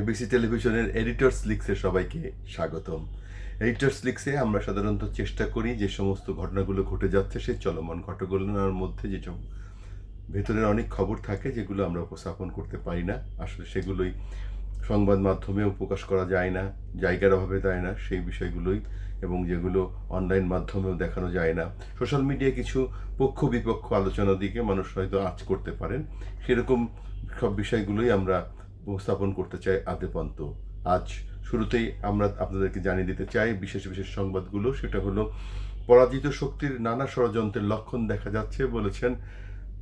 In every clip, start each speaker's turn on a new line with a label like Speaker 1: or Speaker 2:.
Speaker 1: ABC টেলিভিশনের editors লিক্সে সবাইকে স্বাগতম। এডিটর্স লিক্সে আমরা সাধারণত চেষ্টা করি যে সমস্ত ঘটনাগুলো ঘটে যাচ্ছে সেই চলমান ঘটনার মধ্যে যেসব ভেতরের অনেক খবর থাকে যেগুলো আমরা উপস্থাপন করতে পারি না, আসলে সেগুলোই সংবাদ মাধ্যমেও প্রকাশ করা যায় না, জায়গার অভাবে দেয় না সেই বিষয়গুলোই, এবং যেগুলো অনলাইন মাধ্যমেও দেখানো যায় না। সোশ্যাল মিডিয়ায় কিছু পক্ষ বিপক্ষ আলোচনার দিকে মানুষ হয়তো আঁচ করতে পারেন, সেরকম সব বিষয়গুলোই আমরা উপস্থাপন করতে চাই আদ্যপান্ত। আজ শুরুতেই আমরা আপনাদেরকে জানিয়ে দিতে চাই বিশেষ বিশেষ সংবাদগুলো। সেটা হলো, পরাজিত শক্তির নানা ষড়যন্ত্রের লক্ষণ দেখা যাচ্ছে বলেছেন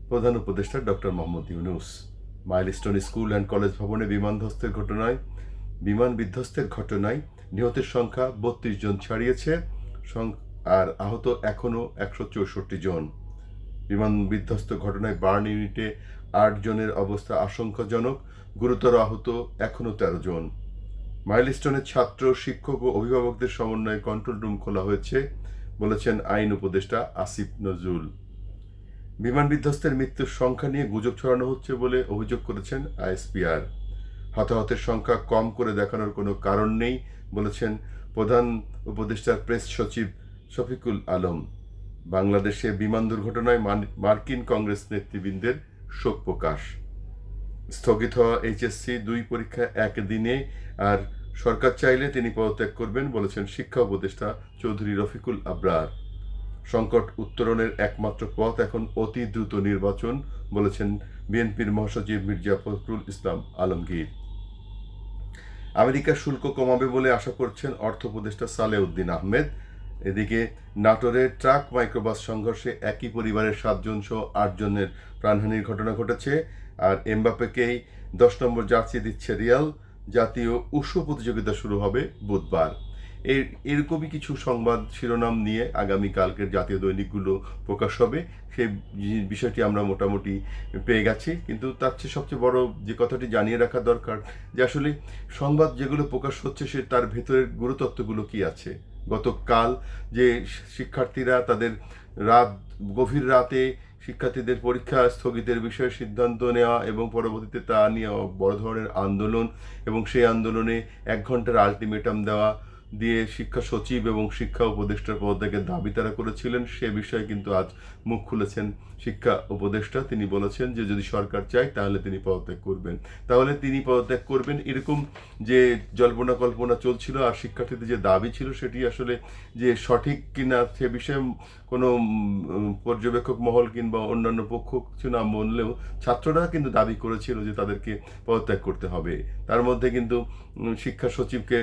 Speaker 1: প্রধান উপদেষ্টা doctor Mohammad Yunus. Milestone school and college ভবনে বিমান বিধ্বস্তের ঘটনায় নিহতের সংখ্যা ৩২ জন ছাড়িয়েছে, আর আহত এখনও ১৬৪ জন। বিমান বিধ্বস্ত ঘটনায় বার্ন ইউনিটে ৮ জনের অবস্থা আশঙ্কাজনক, গুরুতর আহত এখনও ১৩ জন। মাইলস্টোনের ছাত্র, শিক্ষক ও অভিভাবকদের সমন্বয়ে কন্ট্রোল রুম খোলা হয়েছে বলেছেন আইন উপদেষ্টা আসিফ নজরুল। বিমান বিধ্বস্তের মৃত্যুর সংখ্যা নিয়ে গুজব ছড়ানো হচ্ছে বলে অভিযোগ করেছেন আইএসপিআর। হতাহতের সংখ্যা কম করে দেখানোর কোনো কারণ নেই বলেছেন প্রধান উপদেষ্টার প্রেস সচিব শফিকুল আলম। বাংলাদেশে বিমান দুর্ঘটনায় মার্কিন কংগ্রেস নেতৃবৃন্দের শোক প্রকাশ। স্থগিত হওয়া এইচএসসি ২ পরীক্ষা একদিনে, আর সরকার চাইলে তিনি পদত্যাগ করবেন বলেছেন শিক্ষা উপদেষ্টা চৌধুরী রফিকুল আবরার। সংকট উত্তরণের একমাত্র পথ এখন অতি দ্রুত নির্বাচন বলেছেন বিএনপির মহাসচিব মির্জা ফখরুল ইসলাম আলমগীর। আমেরিকা শুল্ক কমাবে বলে আশা করছেন অর্থ উপদেষ্টা সালেউদ্দিন আহমেদ। এদিকে নাটোরে ট্রাক মাইক্রোবাস সংঘর্ষে একই পরিবারের ৭ জন সহ ৮ জনের প্রাণহানির ঘটনা ঘটেছে। আর এমবাপ্পেকেই ১০ নম্বর জার্সি দিচ্ছে রিয়াল। জাতীয় উশু প্রতিযোগিতা শুরু হবে বুধবার। এরকমই কিছু সংবাদ শিরোনাম নিয়ে আগামীকালকের জাতীয় দৈনিকগুলো প্রকাশ হবে। সেই বিষয়টি আমরা মোটামুটি পেয়ে গেছি, কিন্তু তার চেয়ে সবচেয়ে বড় যে কথাটি জানিয়ে রাখা দরকার যে আসলে সংবাদ যেগুলো প্রকাশ হচ্ছে সে তার ভেতরের গুরুতত্ত্বগুলো কি আছে। গতকাল যে শিক্ষার্থীরা তাদের গভীর রাতে শিক্ষার্থীদের পরীক্ষা স্থগিতের বিষয়ে সিদ্ধান্ত নেওয়া এবং পরবর্তীতে তা নিয়ে বড় ধরনের আন্দোলন, এবং সেই আন্দোলনে ১ ঘন্টার আলটিমেটাম দিয়ে শিক্ষা সচিব এবং শিক্ষা উপদেষ্টার পদত্যাগের দাবি তারা করেছিলেন। সে বিষয়ে কিন্তু আজ মুখ খুলেছেন শিক্ষা উপদেষ্টা। তিনি বলেছেন যে যদি সরকার চায় তাহলে তিনি পদত্যাগ করবেন। এরকম যে জল্পনা কল্পনা চলছিল আর শিক্ষার্থীদের যে দাবি ছিল সেটি আসলে যে সঠিক কিনা সে বিষয়ে কোনো পর্যবেক্ষক মহল কিংবা অন্যান্য পক্ষ কিছু না বললেও ছাত্ররা কিন্তু দাবি করেছিল যে তাদেরকে পদত্যাগ করতে হবে। তার মধ্যে কিন্তু শিক্ষা সচিবকে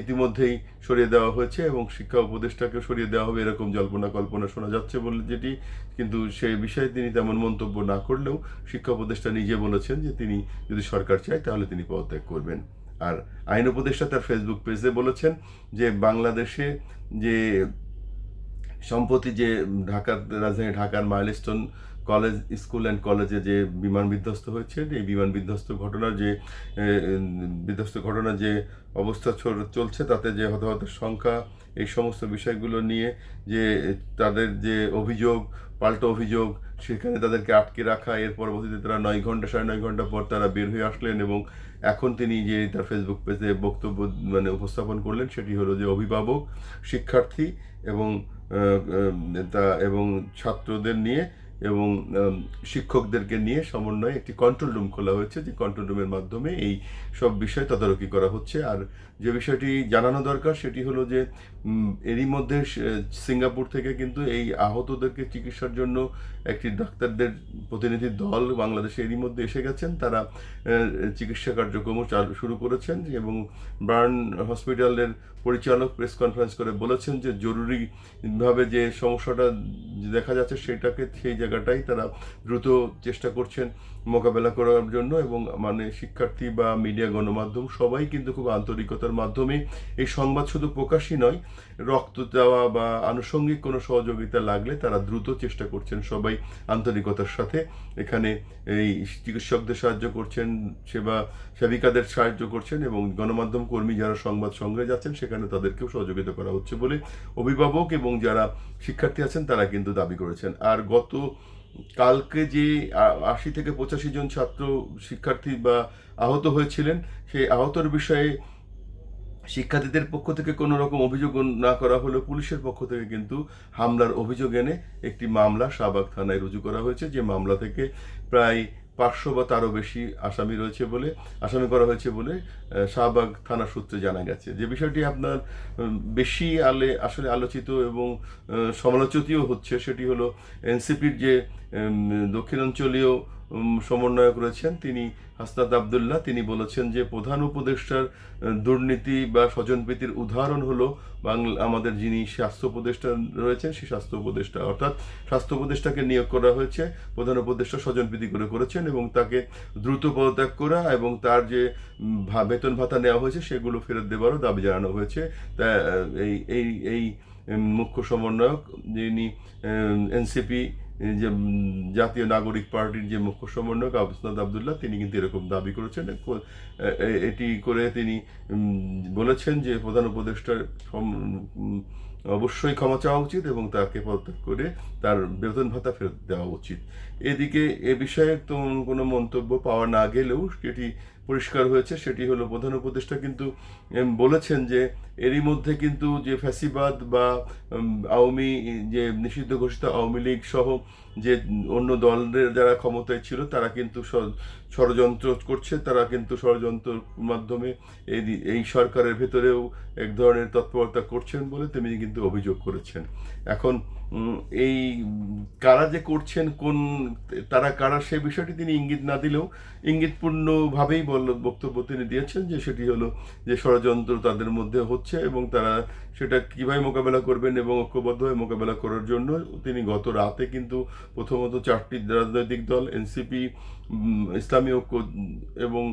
Speaker 1: ইতিমধ্যেই সরিয়ে দেওয়া হয়েছে এবং শিক্ষা উপদেষ্টাকে সরিয়ে দেওয়া হবে, এরকম জল্পনা কল্পনা শোনা যাচ্ছে বলে যেটি, কিন্তু সেই বিষয়ে তিনি তেমন মন্তব্য না করলেও শিক্ষা উপদেষ্টা নিজে বলেছেন যে তিনি যদি সরকার চায় তাহলে তিনি পদত্যাগ করবেন। আর আইন উপদেষ্টা তার ফেসবুক পেজে বলেছেন যে বাংলাদেশে যে সম্প্রতি যে রাজধানী ঢাকার মাইলস্টোন কলেজ স্কুল অ্যান্ড কলেজে যে বিমান বিধ্বস্ত হয়েছে, এই বিমান বিধ্বস্ত ঘটনার যে অবস্থা চলছে তাতে যে হতাহতের সংখ্যা, এই সমস্ত বিষয়গুলো নিয়ে যে তাদের যে পাল্টা অভিযোগ, সেখানে তাদেরকে আটকে রাখা, এর পরবর্তীতে তারা ৯ ঘন্টা পর তারা বের হয়ে আসলেন, এবং এখন তিনি যে তার ফেসবুক পেজে বক্তব্য উপস্থাপন করলেন সেটি হলো যে অভিভাবক, শিক্ষার্থী এবং ছাত্রদের নিয়ে এবং শিক্ষকদেরকে নিয়ে সমন্বয়ে একটি কন্ট্রোল রুম খোলা হয়েছে, যে কন্ট্রোল রুমের মাধ্যমে এই সব বিষয় তদারকি করা হচ্ছে। আর যে বিষয়টি জানানো দরকার সেটি হলো যে এরই মধ্যে সিঙ্গাপুর থেকে কিন্তু এই আহতদেরকে চিকিৎসার জন্য একটি ডাক্তারদের প্রতিনিধি দল বাংলাদেশে এরই মধ্যে এসে গেছেন। তারা চিকিৎসা কার্যক্রমও শুরু করেছেন, এবং বার্ন হসপিটালের পরিচালক প্রেস কনফারেন্স করে বলেছেন যে জরুরিভাবে যে সমস্যাটা দেখা যাচ্ছে সেই জায়গাটাই তারা দ্রুত চেষ্টা করছেন মোকাবেলা করার জন্য, এবং শিক্ষার্থী বা মিডিয়া গণমাধ্যম সবাই কিন্তু খুব আন্তরিকতার মাধ্যমে এই সংবাদ শুধু প্রকাশই নয়, রক্ত দেওয়া বা আনুষঙ্গিক কোনো সহযোগিতা লাগলে তারা দ্রুত চেষ্টা করছেন সবাই আন্তরিকতার সাথে। এখানে এই চিকিৎসকদের সাহায্য করছেন, সেবিকাদের সাহায্য করছেন, এবং গণমাধ্যম কর্মী যারা সংবাদ সংগ্রহে যাচ্ছেন সেখানে তাদেরকেও সহযোগিতা করা হচ্ছে বলে অভিভাবক এবং যারা শিক্ষার্থী আছেন তারা কিন্তু দাবি করেছেন। আর গত কালকে যে ৮০ থেকে ৮৫ জন ছাত্র শিক্ষার্থী বা আহত হয়েছিলেন, সেই আহতর বিষয়ে শিক্ষার্থীদের পক্ষ থেকে কোনো রকম অভিযোগ না করা হলেও পুলিশের পক্ষ থেকে কিন্তু হামলার অভিযোগ এনে একটি মামলা শাহবাগ থানায় রুজু করা হয়েছে, যে মামলা থেকে প্রায় ৫০০ বা তারও বেশি আসামি করা হয়েছে বলে শাহবাগ থানা সূত্রে জানা গেছে। যে বিষয়টি আপনার বেশি আসলে আলোচিত এবং সমালোচিতও হচ্ছে, সেটি হলো এনসিপির যে দক্ষিণাঞ্চলীয় সমন্বয়ক রয়েছেন তিনি হাসনাত আবদুল্লাহ, তিনি বলেছেন যে প্রধান উপদেষ্টার দুর্নীতি বা স্বজনপ্রীতির উদাহরণ হলো আমাদের যিনি স্বাস্থ্য উপদেষ্টা রয়েছেন, সেই স্বাস্থ্য উপদেষ্টা, অর্থাৎ স্বাস্থ্য উপদেষ্টাকে নিয়োগ করা হয়েছে, প্রধান উপদেষ্টা স্বজনপ্রীতি করেছেন এবং তাকে দ্রুত পদত্যাগ করা এবং তার যে বেতন ভাতা নেওয়া হয়েছে সেগুলো ফেরত দেওয়ারও দাবি জানানো হয়েছে। তা এই এই এই মুখ্য সমন্বয়ক যিনি এনসিপি যে জাতীয় নাগরিক পার্টির যে মুখ্য সমন্বয়ক হাসনাত আবদুল্লাহ, তিনি কিন্তু এরকম দাবি করেছেন। এটি করে তিনি বলেছেন যে প্রধান উপদেষ্টার অবশ্যই ক্ষমা চাওয়া উচিত এবং তাকে পদত্যাগ করে তার বেতন ভাতা ফেরত দেওয়া উচিত। এদিকে এ বিষয়ে কোনো মন্তব্য পাওয়া না গেলেও যেটি পরিষ্কার হয়েছে সেটি হলো প্রধান উপদেষ্টা কিন্তু বলেছেন যে এরই মধ্যে কিন্তু যে ফ্যাসিবাদ বা আওয়ামী যে নিষিদ্ধ ঘোষিত আওয়ামী লীগ সহ যে অন্য দলের যারা ক্ষমতায় ছিল তারা কিন্তু ষড়যন্ত্র করছে, তারা কিন্তু ষড়যন্ত্রের মাধ্যমে এই সরকারের ভেতরেও এক ধরনের তৎপরতা করছেন বলে তিনি কিন্তু অভিযোগ করেছেন। এখন এই কারা যে করছেন, তারা কারা সে বিষয়টি তিনি ইঙ্গিত না দিলেও ইঙ্গিতপূর্ণভাবেই বক্তব্য তিনি দিয়েছেন যে সেটি হলো যে ষড়যন্ত্র তাদের মধ্যে হচ্ছে এবং তারা সেটা কিভাবে মোকাবেলা করবেন এবং ঐক্যবদ্ধভাবে মোকাবেলা করার জন্য তিনি গত রাতে কিন্তু প্রথমত 4টি রাজনৈতিক দল এনসিপি, ইসলামী ঐক্য এবং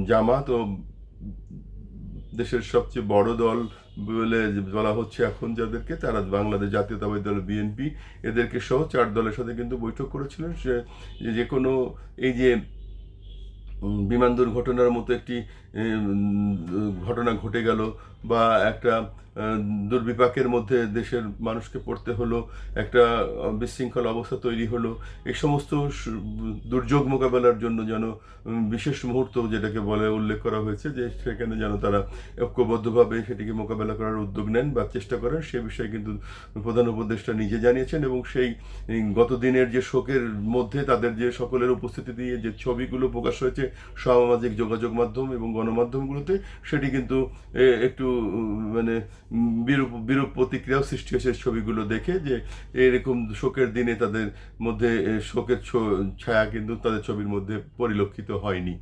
Speaker 1: জামাত ও দেশের সবচেয়ে বড় দল বলে বলা হচ্ছে এখন যাদেরকে, তারা বাংলাদেশ জাতীয়তাবাদী দল বিএনপি, এদেরকে সহ 4 দলের সাথে কিন্তু বৈঠক করেছিলেন। যে কোনো এই যে বিমান দুর্ঘটনার মতো একটি ঘটনা ঘটে গেল বা একটা দুর্বিপাকের মধ্যে দেশের মানুষকে পড়তে হলো, একটা বিশৃঙ্খল অবস্থা তৈরি হলো, এই সমস্ত দুর্যোগ মোকাবেলার জন্য যেন বিশেষ মুহূর্ত যেটাকে বলে উল্লেখ করা হয়েছে, যে সেখানে যেন তারা ঐক্যবদ্ধভাবে সেটিকে মোকাবেলা করার উদ্যোগ নেন বা চেষ্টা করেন, সে বিষয়ে কিন্তু প্রধান উপদেষ্টা নিজে জানিয়েছেন। এবং সেই গত দিনের যে শোকের মধ্যে তাদের যে সকলের উপস্থিতি দিয়ে যে ছবিগুলো প্রকাশ হয়েছে সামাজিক যোগাযোগ মাধ্যম এবং গণমাধ্যমগুলোতে, সেটি কিন্তু একটু মানে বিরূপ প্রতিক্রিয়াও সৃষ্টি হয়েছে ছবিগুলো দেখে, যে এরকম শোকের দিনে তাদের মধ্যে শোকের ছায়া কিন্তু তাদের ছবির মধ্যে পরিলক্ষিত হয়নি।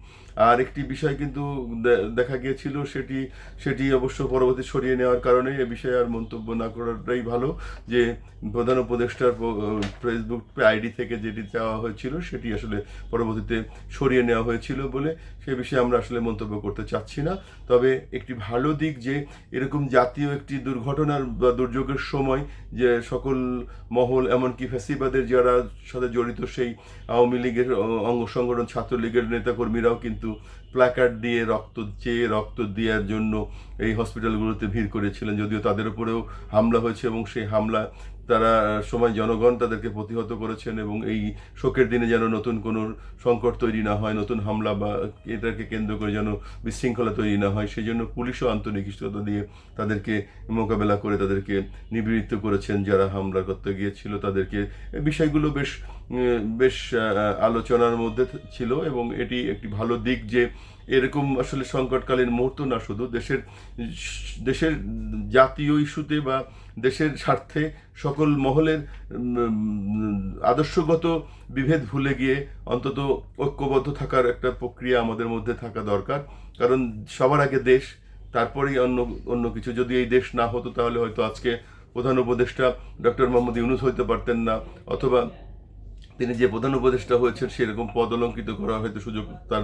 Speaker 1: আর একটি বিষয় কিন্তু দেখা গিয়েছিল, সেটি অবশ্য পরবর্তী সরিয়ে নেওয়ার কারণে এ বিষয়ে আর মন্তব্য না করাটাই ভালো, যে প্রধান উপদেষ্টার ফেসবুক আইডি থেকে যেটি চাওয়া হয়েছিল সেটি আসলে পরবর্তীতে সরিয়ে নেওয়া হয়েছিল বলে সে বিষয়ে আমরা আসলে মন্তব্য করতে চাচ্ছি না। তবে একটি ভালো দিক যে এরকম জাতীয় একটি দুর্ঘটনার বা দুর্যোগের সময় যে সকল মহল, এমনকি ফ্যাসিবাদের যারা সাথে জড়িত সেই আওয়ামী লীগের অঙ্গ সংগঠন ছাত্রলীগের নেতাকর্মীরাও কিন্তু প্ল্যাকার্ড দিয়ে রক্ত দেওয়ার জন্য এই হসপিটালগুলোতে ভিড় করেছিলেন, যদিও তাদের উপরেও হামলা হয়েছে এবং সেই হামলা তারা সময় জনগণ তাদেরকে প্রতিহত করেছেন এবং এই শোকের দিনে যেন নতুন কোনো সংকট তৈরি না হয়, নতুন হামলা বা এটাকে কেন্দ্র করে যেন বিশৃঙ্খলা তৈরি না হয়, সেই জন্য পুলিশও আন্তনিকৃষ্টতা দিয়ে তাদেরকে মোকাবেলা করে তাদেরকে নিবৃত্ত করেছেন যারা হামলা করতে গিয়েছিল তাদেরকে। বিষয়গুলো বেশ আলোচনার মধ্যে ছিল এবং এটি একটি ভালো দিক যে এরকম আসলে সংকটকালীন মুহূর্ত না শুধু দেশের জাতীয় ইস্যুতে বা দেশের স্বার্থে সকল মহলের আদর্শগত বিভেদ ভুলে গিয়ে অন্তত ঐক্যবদ্ধ থাকার একটা প্রক্রিয়া আমাদের মধ্যে থাকা দরকার। কারণ সবার আগে দেশ, তারপরেই অন্য কিছু। যদি এই দেশ না হতো তাহলে হয়তো আজকে প্রধান উপদেষ্টা ডক্টর মোহাম্মদ ইউনূস হইতে পারতেন না, অথবা তিনি যে প্রধান উপদেষ্টা হয়েছেন সেরকম পদ অলঙ্কিত করা হয়তো সুযোগ তার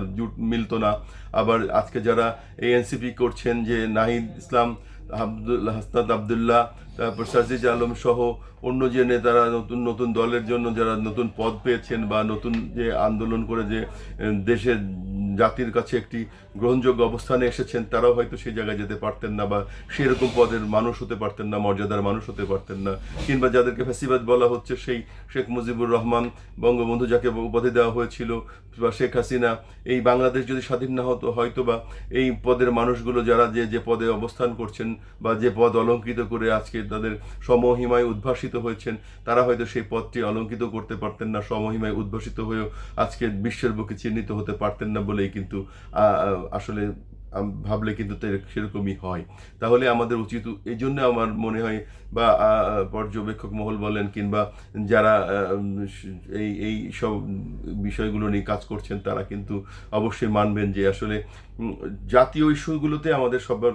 Speaker 1: মিলতো না। আবার আজকে যারা এএনসিপি করছেন, যে নাহিদ ইসলাম, হাসনাত আবদুল্লাহ, তারপর সাজিদ আলম সহ অন্য যে নেতারা নতুন দলের জন্য যারা নতুন পদ পেয়েছেন বা নতুন যে আন্দোলন করে যে দেশের জাতির কাছে একটি গ্রহণযোগ্য অবস্থানে এসেছেন, তারাও হয়তো সেই জায়গায় যেতে পারতেন না, বা সেরকম পদের মানুষ হতে পারতেন না, মর্যাদার মানুষ হতে পারতেন না। কিংবা যাদেরকে ফ্যাসিবাদ বলা হচ্ছে, সেই শেখ মুজিবুর রহমান, বঙ্গবন্ধু যাকে উপাধি দেওয়া হয়েছিল, বা শেখ হাসিনা, এই বাংলাদেশ যদি স্বাধীন না হতো, হয়তো বা এই পদের মানুষগুলো যারা যে পদে অবস্থান করছেন বা যে পদ অলঙ্কৃত করে আজকে তাদের সমহিমায় উদ্ভাসিত হয়েছেন, তারা হয়তো সেই পদটি অলঙ্কৃত করতে পারতেন না, সমহিমায় উদ্ভাসিত হয়েও আজকে বিশ্বের বুকে চিহ্নিত হতে পারতেন না বলেই কিন্তু আসলে ভাবলে কিন্তু সেরকমই হয়। তাহলে আমাদের উচিত, এই জন্য আমার মনে হয়, বা পর্যবেক্ষক মহল বলেন কিংবা যারা এই সব বিষয়গুলো নিয়ে কাজ করছেন, তারা কিন্তু অবশ্যই মানবেন যে আসলে জাতীয় ইস্যুগুলোতে আমাদের সবার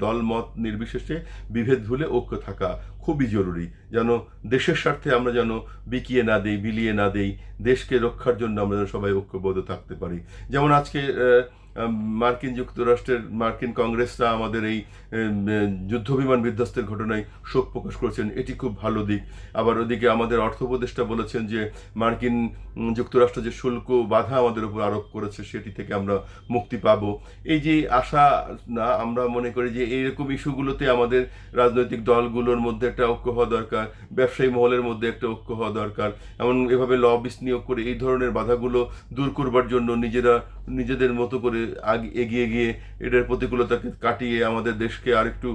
Speaker 1: দল মত নির্বিশেষে বিভেদ ভুলে ঐক্য থাকা খুবই জরুরি, যেন দেশের স্বার্থে আমরা যেন বিকিয়ে না দেই, বিলিয়ে না দেই, দেশকে রক্ষার জন্য আমরা যেন সবাই ঐক্যবদ্ধ থাকতে পারি। যেমন আজকে মার্কিন যুক্তরাষ্ট্রের মার্কিন কংগ্রেসরা আমাদের এই যুদ্ধবিমান বিধ্বস্তের ঘটনায় শোক প্রকাশ করেছেন, এটি খুব ভালো দিক। আবার ওদিকে আমাদের অর্থ উপদেষ্টা বলেছেন যে মার্কিন যুক্তরাষ্ট্র যে শুল্ক বাধা আমাদের উপর আরোপ করেছে, সেটি থেকে আমরা মুক্তি পাব। এই যে আশা, না, আমরা মনে করি যে এইরকম ইস্যুগুলোতে আমাদের রাজনৈতিক দলগুলোর মধ্যে একটা ঐক্য হওয়া দরকার, ব্যবসায়ী মহলের মধ্যে একটা ঐক্য হওয়া দরকার। এভাবে লবিস্ট নিয়োগ করে এই ধরনের বাধাগুলো দূর করবার জন্য নিজেদের মতো করে এগিয়ে গিয়ে এটার প্রতিকূলতাকে কাটিয়ে আমাদের দেশকে আরেকটু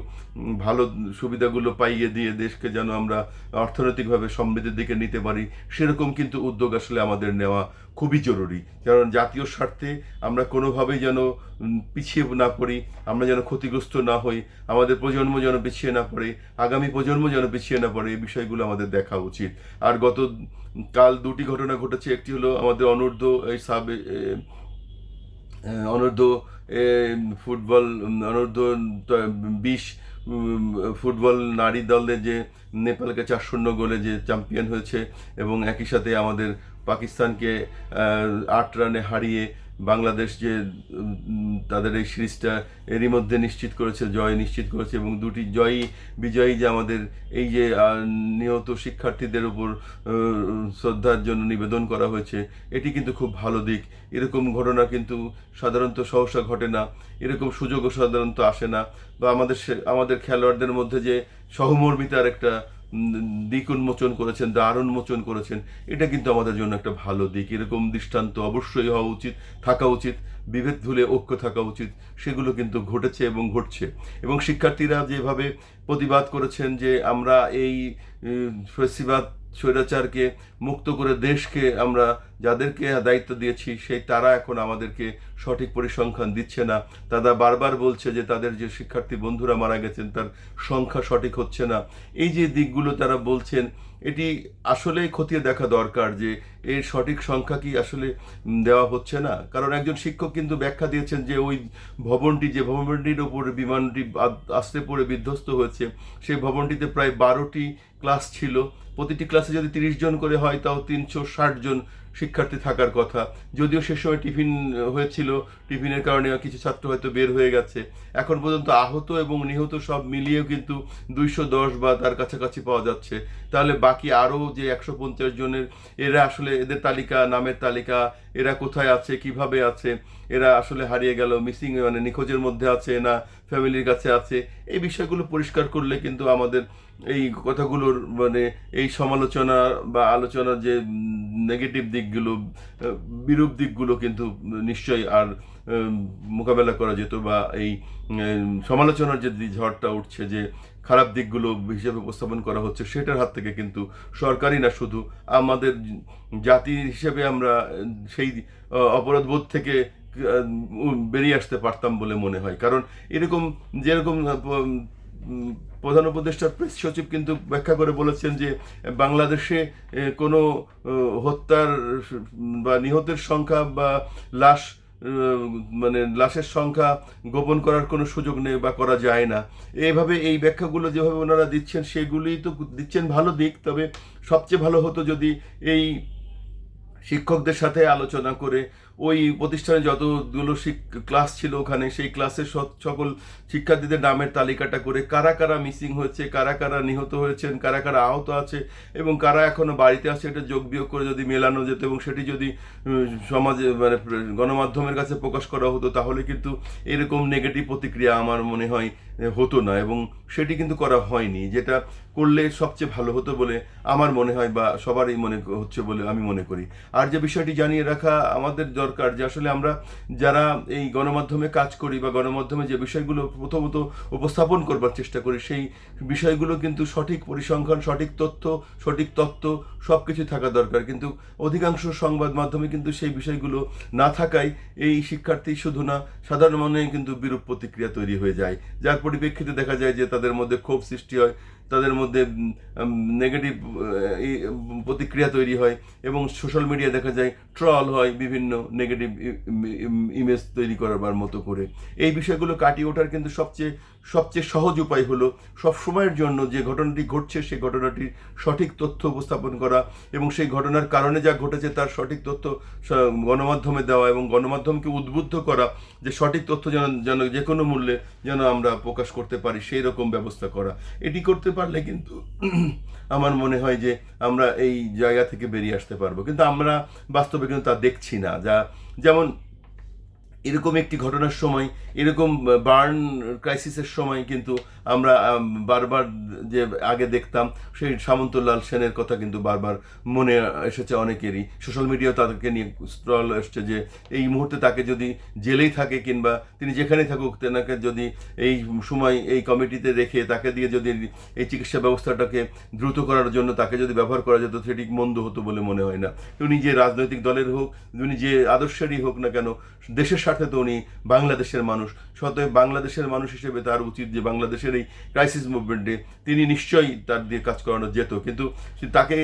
Speaker 1: ভালো সুবিধাগুলো পাইয়ে দিয়ে দেশকে যেন আমরা অর্থনৈতিকভাবে সমৃদ্ধির দিকে নিতে পারি, সেরকম কিন্তু উদ্যোগ আসলে আমাদের নেওয়া খুবই জরুরি। কারণ জাতীয় স্বার্থে আমরা কোনোভাবেই যেন পিছিয়ে না পড়ি, আমরা যেন ক্ষতিগ্রস্ত না হই, আমাদের প্রজন্ম যেন পিছিয়ে না পড়ে, আগামী প্রজন্ম যেন পিছিয়ে না পড়ে, এই বিষয়গুলো আমাদের দেখা উচিত। আর কাল দুটি ঘটনা ঘটেছে। একটি হলো আমাদের অনূর্ধ্ব ফুটবল, অনূর্ধ্ব 20 ফুটবল নারী দলে যে নেপালকে 4-0 গোলে যে চ্যাম্পিয়ন হয়েছে, এবং একই সাথে আমাদের পাকিস্তানকে 8 রানে হারিয়ে বাংলাদেশ যে তাদের এই সিরিজটা এরই মধ্যে জয় নিশ্চিত করেছে, এবং দুটি বিজয়ী যে আমাদের এই যে নিহত শিক্ষার্থীদের উপর শ্রদ্ধার জন্য নিবেদন করা হয়েছে, এটি কিন্তু খুব ভালো দিক। এরকম ঘটনা কিন্তু সাধারণত সহসা ঘটে না, এরকম সুযোগও সাধারণত আসে না। বা আমাদের খেলোয়াড়দের মধ্যে যে সহমর্মিতার একটা দিক উন্মোচন করেছেন, দ্বার উন্মোচন করেছেন, এটা কিন্তু আমাদের জন্য একটা ভালো দিক। এরকম দৃষ্টান্ত অবশ্যই হওয়া উচিত, থাকা উচিত, বিভেদ ভুলে ঐক্য থাকা উচিত। সেগুলো কিন্তু ঘটেছে এবং ঘটছে। এবং শিক্ষার্থীরা যেভাবে প্রতিবাদ করেছেন যে আমরা এই ফ্যাসিবাদ স্বৈরাচারকে মুক্ত করে দেশকে আমরা যাদেরকে দায়িত্ব দিয়েছি, তারা এখন আমাদেরকে সঠিক পরিসংখ্যান দিচ্ছে না। তারা বারবার বলছে যে তাদের যে শিক্ষার্থী বন্ধুরা মারা গেছেন তার সংখ্যা সঠিক হচ্ছে না। এই যে দিকগুলো তারা বলছেন, এটি আসলেই খতিয়ে দেখা দরকার যে এর সঠিক সংখ্যা কি আসলে দেওয়া হচ্ছে না। কারণ একজন শিক্ষক কিন্তু ব্যাখ্যা দিয়েছেন যে ওই ভবনটির ওপর বিমানটি আছড়ে পড়ে বিধ্বস্ত হয়েছে, সেই ভবনটিতে প্রায় 12টি ক্লাস ছিল। প্রতিটি ক্লাসে যদি 30 জন করে হয়, তাও 360 জন শিক্ষার্থী থাকার কথা। যদিও সে সময় টিফিন হয়েছিল, টিফিনের কারণে কিছু ছাত্র হয়তো বের হয়ে গেছে। এখন পর্যন্ত আহত এবং নিহত সব মিলিয়েও কিন্তু 210 বা তার কাছাকাছি পাওয়া যাচ্ছে। তাহলে বাকি আরও যে 150 জনের, এরা আসলে এদের নামের তালিকা, এরা কোথায় আছে, কিভাবে আছে, এরা আসলে হারিয়ে গেল, মিসিং মানে নিখোঁজের মধ্যে আছে না ফ্যামিলির কাছে আছে, এই বিষয়গুলো পরিষ্কার করলে কিন্তু আমাদের এই কথাগুলোর মানে এই সমালোচনা বা আলোচনার যে নেগেটিভ দিকগুলো, বিরূপ দিকগুলো কিন্তু নিশ্চয়ই আর মোকাবেলা করা যেত। বা এই সমালোচনার যে ঝড়টা উঠছে, যে খারাপ দিকগুলো হিসেবে উপস্থাপন করা হচ্ছে, সেটার হাত থেকে কিন্তু সরকারই না, শুধু আমাদের জাতি হিসেবে আমরা সেই অপরাধবোধ থেকে বেরিয়ে আসতে পারতাম বলে মনে হয়। কারণ যেরকম প্রধান উপদেষ্টার প্রেস সচিব কিন্তু ব্যাখ্যা করে বলেছেন যে বাংলাদেশে কোনো হত্যার বা নিহতের সংখ্যা বা লাশের সংখ্যা গোপন করার কোনো সুযোগ নেই বা করা যায় না। এইভাবে এই ব্যাখ্যাগুলো যেভাবে ওনারা দিচ্ছেন, সেগুলি তো দিচ্ছেন ভালো দিক। তবে সবচেয়ে ভালো হতো যদি এই শিক্ষকদের সাথে আলোচনা করে ওই প্রতিষ্ঠানে যতগুলো ক্লাস ছিল ওখানে সেই ক্লাসের সকল শিক্ষার্থীদের নামের তালিকাটা করে কারা কারা মিসিং হয়েছে, কারা কারা নিহত হয়েছেন, কারা কারা আহত আছে এবং কারা এখনো বাড়িতে আছে, এটা যোগ বিয়োগ করে যদি মেলানো যেত এবং সেটি যদি সমাজে মানে গণমাধ্যমের কাছে প্রকাশ করা হতো, তাহলে কিন্তু এরকম নেগেটিভ প্রতিক্রিয়া আমার মনে হয় হতো না, এবং সেটি কিন্তু করা হয়নি, যেটা করলে সবচেয়ে ভালো হতো বলে আমার মনে হয় বা সবারই মনে হচ্ছে বলে আমি মনে করি। আর যে বিষয়টি জানিয়ে রাখা আমাদের দরকার যে আসলে আমরা যারা এই গণমাধ্যমে কাজ করি বা গণমাধ্যমে যে বিষয়গুলো প্রথমত উপস্থাপন করবার চেষ্টা করি, সেই বিষয়গুলো কিন্তু সঠিক পরিসংখ্যান, সঠিক তথ্য, সঠিক তত্ত্ব সব কিছু থাকা দরকার, কিন্তু অধিকাংশ সংবাদ মাধ্যমে কিন্তু সেই বিষয়গুলো না থাকায় এই শিক্ষার্থী শুধু না সাধারণ মনে কিন্তু বিরূপ প্রতিক্রিয়া তৈরি হয়ে যায়, যার পরিপ্রেক্ষিতে দেখা যায় যে তাদের মধ্যে ক্ষোভ সৃষ্টি হয়, তাদের মধ্যে নেগেটিভ প্রতিক্রিয়া তৈরি হয় এবং সোশ্যাল মিডিয়া দেখা যায় ট্রল হয় বিভিন্ন নেগেটিভ ইমেজ তৈরি করবার মতো করে। এই বিষয়গুলো কাটিয়ে ওঠার কিন্তু সবচেয়ে সহজ উপায় হলো সব সময়ের জন্য যে ঘটনাটি ঘটছে সেই ঘটনাটির সঠিক তথ্য উপস্থাপন করা এবং সেই ঘটনার কারণে যা ঘটেছে তার সঠিক তথ্য গণমাধ্যমে দেওয়া এবং গণমাধ্যমকে উদ্বুদ্ধ করা যে সঠিক তথ্য যেন যে কোনো মূল্যে যেন আমরা প্রকাশ করতে পারি সেই রকম ব্যবস্থা করা। এটি করতে পারলে কিন্তু আমার মনে হয় যে আমরা এই জায়গা থেকে বেরিয়ে আসতে পারবো, কিন্তু আমরা বাস্তবে কিন্তু তা দেখছি না। যেমন এরকম একটি ঘটনার সময়, এরকম বার্ন ক্রাইসিসের সময় কিন্তু আমরা বারবার যে আগে দেখতাম সেই সামন্তলাল সেনের কথা কিন্তু বারবার মনে এসেছে অনেকেরই, সোশ্যাল মিডিয়াও তাদেরকে নিয়ে স্ট্রল এসছে যে এই মুহূর্তে তাকে যদি জেলেই থাকে কিংবা তিনি যেখানেই থাকুক তেনাকে যদি এই সময় এই কমিটিতে রেখে তাকে দিয়ে যদি এই চিকিৎসা ব্যবস্থাটাকে দ্রুত করার জন্য তাকে যদি ব্যবহার করা যেত সেটি মন্দ হতো বলে মনে হয় না। উনি যে রাজনৈতিক দলের হোক, উনি যে আদর্শেরই হোক না কেন, দেশের স্বার্থে তো উনি বাংলাদেশের মানুষ, অতএব বাংলাদেশের মানুষ হিসেবে তার উচিত যে বাংলাদেশের এই ক্রাইসিস মুভমেন্টে তিনি নিশ্চয়ই তার দিয়ে কাজ করানো যেত, কিন্তু তাকে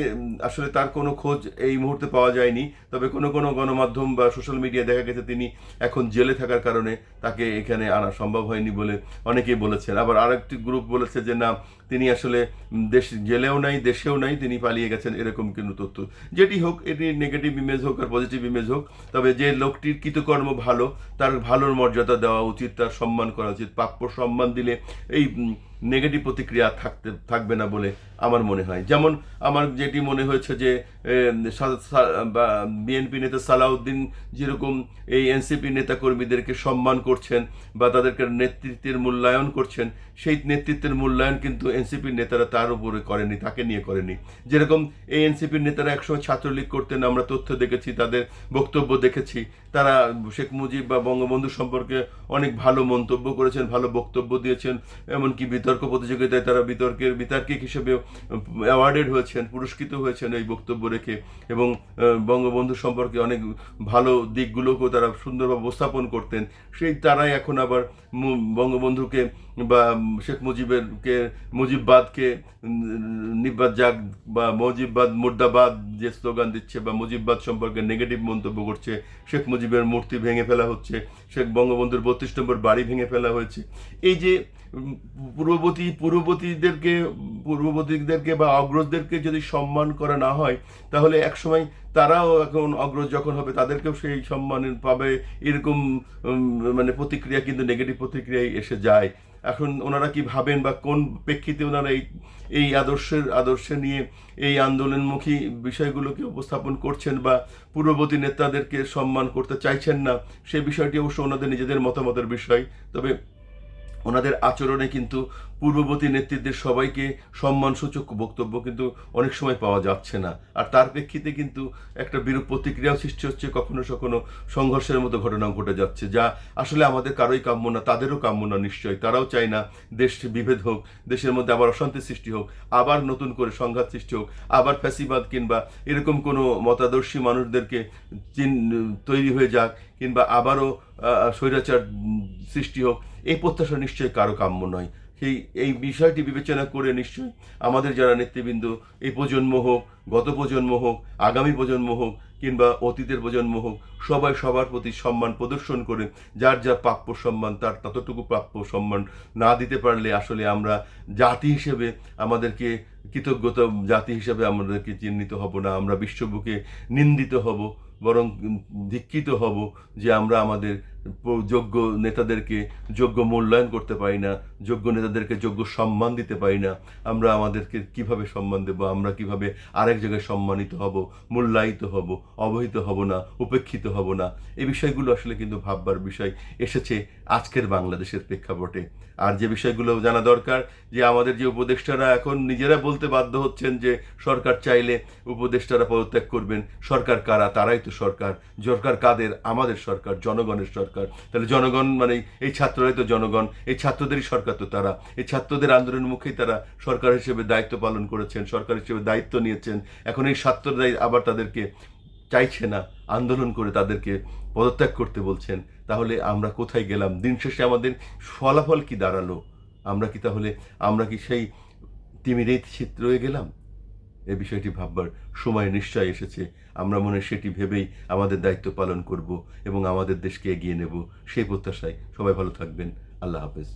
Speaker 1: আসলে তার কোনো খোঁজ এই মুহূর্তে পাওয়া যায়নি। তবে কোনো কোনো গণমাধ্যম বা সোশ্যাল মিডিয়া দেখা গেছে তিনি এখন জেলে থাকার কারণে তাকে এখানে আনা সম্ভব হয়নি বলে অনেকেই বলেছেন। আবার আরেকটি গ্রুপ বলেছে যে না, তিনি আসলে জেলেও নাই, দেশেও নাই, তিনি পালিয়ে গেছেন, এরকম কিন্তু তথ্য। যেটি হোক, এটি নেগেটিভ ইমেজ হোক আর পজিটিভ ইমেজ হোক, তবে যে লোকটির কৃতকর্ম ভালো, তার ভালোর মর্যাদা দেওয়া উচিত, তার সম্মান করা উচিত। প্রাপ্য সম্মান দিলে এই নেগেটিভ প্রতিক্রিয়া থাকবে না বলে আমার মনে হয়। যেমন আমার যেটি মনে হয়েছে যে বিএনপি নেতা সালাউদ্দিন যেরকম এই এনসিপি নেতাকর্মীদেরকে সম্মান করছেন বা তাদেরকে নেতৃত্বের মূল্যায়ন করছেন, সেই নেতৃত্বের মূল্যায়ন কিন্তু এনসিপির নেতারা তার উপরে করেনি, তাকে নিয়ে করেনি। যেরকম এই এনসিপির নেতারা একসময় ছাত্রলীগ করতেন, আমরা তথ্য দেখেছি, তাদের বক্তব্য দেখেছি, তারা শেখ মুজিব বা বঙ্গবন্ধু সম্পর্কে অনেক ভালো মন্তব্য করেছেন, ভালো বক্তব্য দিয়েছেন, এমনকি বিতর্ক প্রতিযোগিতায় তারা বিতার্কিক হিসেবেও অ্যাওয়ার্ডেড হয়েছেন, পুরস্কৃত হয়েছেন এই বক্তব্য রেখে, এবং বঙ্গবন্ধু সম্পর্কে অনেক ভালো দিকগুলোকেও তারা সুন্দরভাবে উপস্থাপন করতেন। সেই তারাই এখন আবার বঙ্গবন্ধুকে বা শেখ মুজিববাদকে নিব্বাদ যাক বা মুজিববাদ মুর্দাবাদ যে স্লোগান দিচ্ছে বা মুজিববাদ সম্পর্কে নেগেটিভ মন্তব্য করছে, শেখ মুজিবের মূর্তি ভেঙে ফেলা হচ্ছে, শেখ বঙ্গবন্ধুর 32 নম্বর বাড়ি ভেঙে ফেলা হয়েছে। এই যে পূর্ববর্তীদেরকে বা অগ্রজদেরকে যদি সম্মান করা না হয়, তাহলে একসময় তারাও এখন অগ্রজ যখন হবে তাদেরকেও সেই সম্মান পাবে, এরকম মানে প্রতিক্রিয়া কিন্তু নেগেটিভ প্রতিক্রিয়ায় এসে যায়। এখন ওনারা কি ভাবেন বা কোন প্রেক্ষিতে ওনারা এই আদর্শে নিয়ে এই আন্দোলনমুখী বিষয়গুলোকে উপস্থাপন করছেন বা পূর্ববর্তী নেতাদেরকে সম্মান করতে চাইছেন না, সে বিষয়টি অবশ্য ওনাদের নিজেদের মতামতের বিষয়। তবে ওনাদের আচরণে কিন্তু পূর্ববর্তী নেতৃত্বের সবাইকে সম্মানসূচক বক্তব্য কিন্তু অনেক সময় পাওয়া যাচ্ছে না, আর তার প্রেক্ষিতে কিন্তু একটা বিরূপ প্রতিক্রিয়াও সৃষ্টি হচ্ছে, কখনো কখনো সংঘর্ষের মতো ঘটনাও ঘটে যাচ্ছে, যা আসলে আমাদের কারোই কাম্য না, তাদেরও কাম্য না নিশ্চয়ই। তারাও চায় না দেশ বিভেদ হোক, দেশের মধ্যে আবার অশান্তি সৃষ্টি হোক, আবার নতুন করে সংঘাত সৃষ্টি হোক, আবার ফ্যাসিবাদ কিংবা এরকম কোনো মতাদর্শী মানুষদেরকে তৈরি হয়ে যাক, কিংবা আবারও স্বৈরাচার সৃষ্টি হোক, এই প্রত্যাশা নিশ্চয়ই কারো কাম্য নয়। এই বিষয়টি বিবেচনা করে নিশ্চয়ই আমাদের যারা নেতৃবৃন্দ, এই প্রজন্ম হোক, গত প্রজন্ম হোক, আগামী প্রজন্ম হোক কিংবা অতীতের প্রজন্ম হোক, সবাই সবার প্রতি সম্মান প্রদর্শন করে যার যা প্রাপ্য সম্মান তার ততটুকু প্রাপ্য সম্মান না দিতে পারলে আসলে আমরা জাতি হিসেবে আমাদেরকে কৃতজ্ঞতা জাতি হিসেবে আমাদেরকে চিহ্নিত হব না, আমরা বিশ্ববুকে নিন্দিত হব। বরং ধিক্কিত হব যে আমরা আমাদের যোগ্য নেতাদেরকে যোগ্য মূল্যায়ন করতে পারি না, যোগ্য নেতাদেরকে যোগ্য সম্মান দিতে পারি না। আমরা আমাদেরকে কিভাবে সম্মান দেব, আমরা কিভাবে আরেক জায়গায় সম্মানিত হব, মূল্যায়িত হব, অবহিত হব না, উপেক্ষিত হব না। এই বিষয়গুলো আসলে কিন্তু ভাববার বিষয় এসেছে আজকের বাংলাদেশের প্রেক্ষাপটে। আর যে বিষয়গুলো জানা দরকার, যে আমাদের যে উপদেষ্টারা এখন নিজেরা বলতে বাধ্য হচ্ছেন যে সরকার চাইলে উপদেষ্টারা পদত্যাগ করবেন। সরকার কারা? তারাই তো সরকার। সরকার কাদের? আমাদের সরকার, জনগণের সরকার। তাহলে জনগণ মানে এই ছাত্ররাই তো জনগণ, এই ছাত্রদেরই সরকার তো তারা। এই ছাত্রদের আন্দোলনের মুখেই তারা সরকার হিসেবে দায়িত্ব পালন করেছেন, সরকার হিসেবে দায়িত্ব নিয়েছেন। এখন এই ছাত্ররাই আবার তাদেরকে চাইছে না, আন্দোলন করে তাদেরকে পদত্যাগ করতে বলছেন। তাহলে আমরা কোথায় গেলাম? দিন শেষে আমাদের ফলাফল কি দাঁড়ালো? আমরা কি সেই তিমিরেই ছিদ্র রয়ে গেলাম? এই বিষয়টি ভাববার সময় নিশ্চয় এসেছে। আমরা মনে হয় সেটি ভেবেই আমাদের দায়িত্ব পালন করব এবং আমাদের দেশকে এগিয়ে নেব। সেই প্রত্যাশায় সবাই ভালো থাকবেন। আল্লাহ হাফেজ।